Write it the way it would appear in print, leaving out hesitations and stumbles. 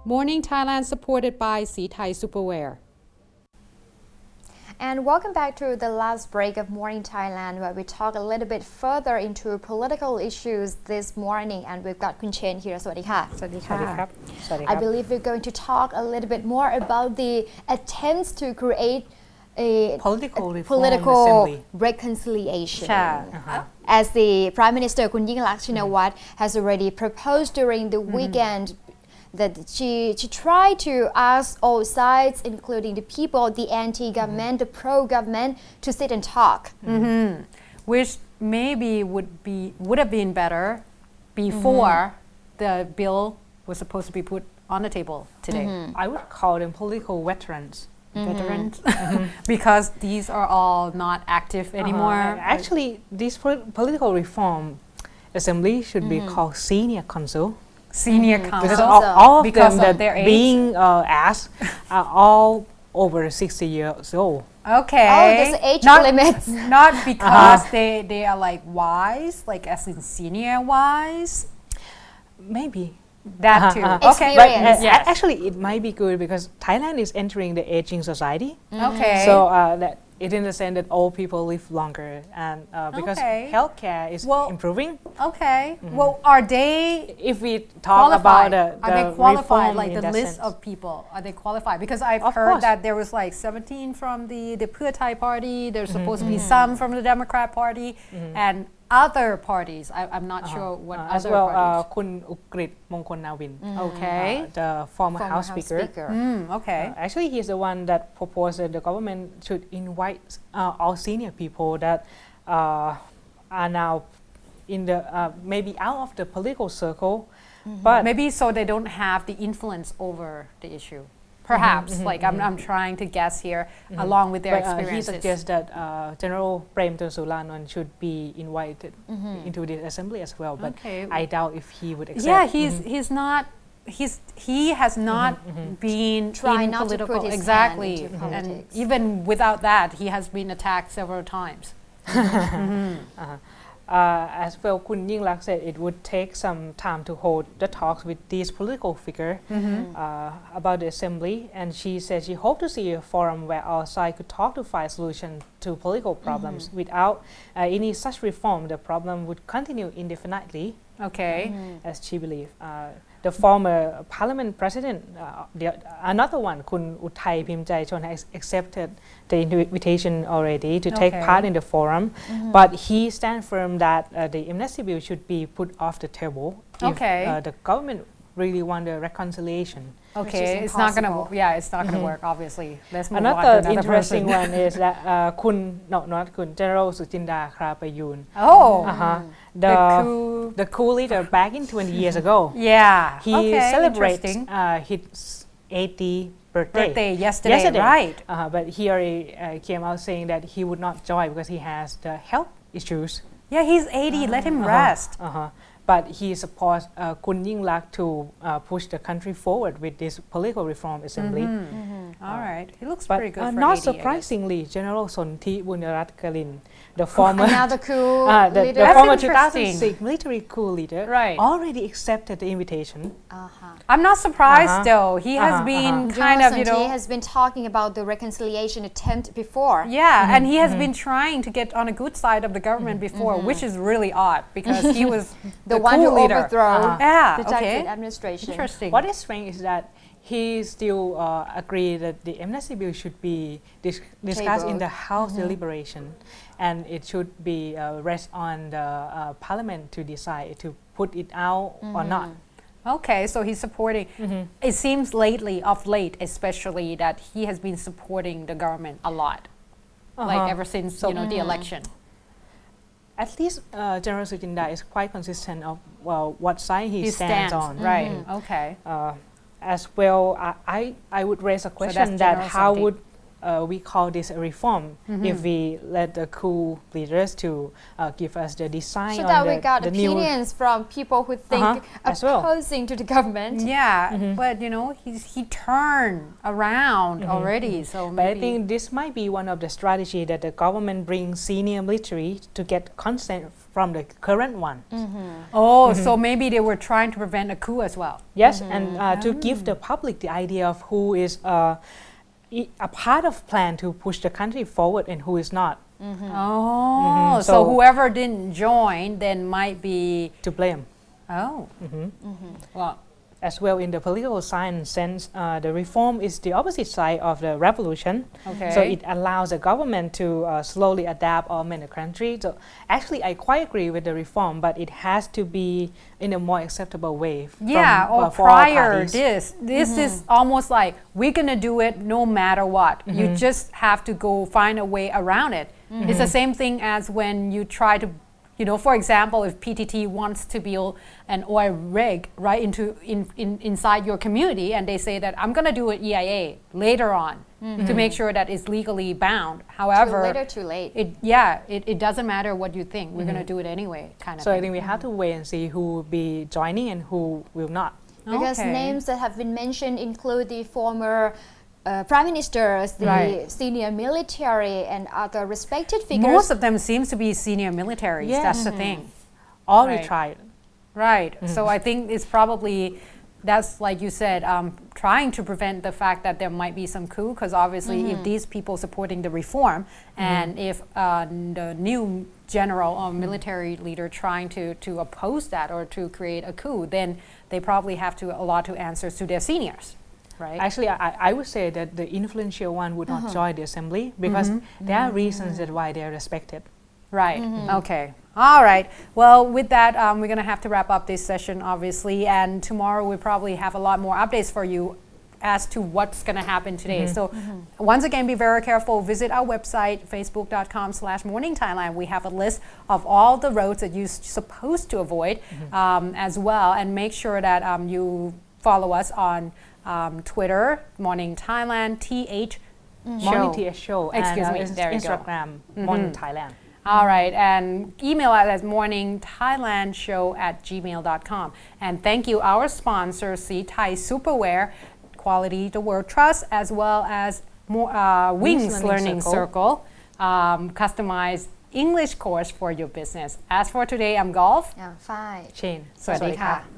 Morning Thailand supported by Sea Thai Superwear. And welcome back to the last break of Morning Thailand, where we talk a little bit further into political issues this morning. And we've got Kun Chen here. สวัสดีค่ะ สวัสดีค่ะ I believe we're going to talk a little bit more about the attempts to create a political reconciliation. Uh-huh. As the Prime Minister Kun Yingluck Shinawatra has already proposed during the weekend that she tried to ask all sides, including the people, the anti-government, the pro-government, to sit and talk. Which maybe would have been better before the bill was supposed to be put on the table today. I would call them political veterans. Because these are all not active anymore. Actually, this political reform assembly should be called senior council. Senior Because council. all of Because them of that their age? being asked are all over 60 years old. Okay. Oh, there's an age limit. Not because they are like wise, like as in senior wise. Maybe. That too. Okay. But Experience. Yes. actually, it might be good because Thailand is entering the aging society. Okay. So that it in the sense that old people live longer, and because Okay. healthcare is improving. Okay. Well, are they If we talk qualified? about Are they the qualified, reform like in the that list sense. of people? Are they qualified? Because I've Of heard course. that there was like 17 from the Pheu Thai party. There's supposed to be some from the Democrat party and other parties. I'm not sure what as other well, parties. คุณอุกฤษมงคลนาวิน Okay. The former Former House Speaker. Okay. Actually, he's the one that proposed that the government should invite all senior people that are now in the maybe out of the political circle, but Maybe so they don't have the influence over the issue. Perhaps, like I'm trying to guess here, along with their but, he experiences. suggests that General Prem Sulanon should be invited into the assembly as well. But Okay. I doubt if he would accept. Yeah, he's not. He has not been Try in not to political put his hand exactly, into and politics. even without that, he has been attacked several times. As well, Kun Yingluck said it would take some time to hold the talks with these political figures about the assembly, and she said she hoped to see a forum where all sides could talk to find solution to political problems. Without any such reform, the problem would continue indefinitely, Okay. as she believed. The former parliament president, another one, Kun Uthai Pimchaichon, has accepted the invitation already to take Okay. part in the forum, but he stands firm that the amnesty bill should be put off the table Okay. if the government really want the reconciliation. Okay, is it's not gonna. impossible. Yeah, it's not gonna work. Obviously, let's move on to Another another interesting person. one is that not Kun, General Suchinda Khrapayun. Oh, The coup. the coup leader back in 20 years ago. Yeah. He okay, celebrates interesting. his 80th birthday. Yesterday, right? But he already came out saying that he would not join because he has the health issues. Yeah, he's 80. Let him rest. But he supports Kun Yingluck to push the country forward with this political reform assembly. All right, he looks But pretty good for 80, not I guess. surprisingly, General Sonthi Bunyarath Karin, the former Another coup the leader. That's former interesting. 2006 military coup leader, Right. already accepted the invitation. I'm not surprised though. He has been kind of, He has been talking about the reconciliation attempt before. Yeah, and he has been trying to get on a good side of the government before, which is really odd because he was The one coup who leader. overthrew Yeah, the okay. Thaksin administration. Interesting. What is strange is that he still agreed that the amnesty bill should be discussed in the House deliberation, and it should be rest on the Parliament to decide to put it out or not. Okay, so he's supporting. It seems of late, especially that he has been supporting the government a lot, like ever since the election. At least General Suchinda is quite consistent of what side he stands on. Right. Okay. As well, I would raise a question that's that General how Sonthi. would we call this a reform if we let the coup leaders to give us the design So on that we got the new opinions from people who think as well. opposing to the government. Yeah, but you know, he turned around already. So But I maybe think this might be one of the strategy that the government brings senior military to get consent from the current one. so maybe they were trying to prevent a coup as well. Yes, and to give the public the idea of who is a part of plan to push the country forward and who is not Oh, so So- whoever didn't join then might be. to blame. Oh, well, As well, in the political science sense, the reform is the opposite side of the revolution. Okay. So it allows the government to slowly adapt or amend the country. So actually, I quite agree with the reform, but it has to be in a more acceptable way. yeah. from, Or for all prior parties. this is almost like we're gonna do it no matter what. You just have to go find a way around it. It's the same thing as when you try to. You know, for example, if PTT wants to build an oil rig right inside your community, and they say that I'm going to do an EIA later on to make sure that it's legally bound. However, Too late. it doesn't matter what you think. We're going to do it anyway, kind of. So I thing. think we have to wait and see who will be joining and who will not. Because Okay. names that have been mentioned include the former prime ministers, the Right. senior military, and other respected figures. Most of them seems to be senior militaries. Yeah. That's the thing. All Right. retried. Right. So I think it's probably that's like you said, trying to prevent the fact that there might be some coup, because obviously if these people supporting the reform and if the new general or military leader trying to oppose that or to create a coup, then they probably have to a lot to answer to their seniors, right? Actually, I would say that the influential one would not join the assembly because there are reasons that why they are respected. Right. Okay. All right. Well, with that, we're going to have to wrap up this session, obviously. And tomorrow we probably have a lot more updates for you as to what's going to happen today. So once again, be very careful. Visit our website, facebook.com/Morning Thailand. We have a list of all the roads that you're supposed to avoid as well. And make sure that you follow us on Twitter, Morning Thailand, TH Morning TS Show Excuse and me, there you go. Instagram, Morning Thailand. All right, and email us at morningthailandshow@gmail.com. And thank you, our sponsor, Sea Thai Superwear, Quality the World Trust, as well as Wings Learning Circle, customized English course for your business. As for today, I'm Golf. Yeah, fine. Chain. สวัสดีค่ะ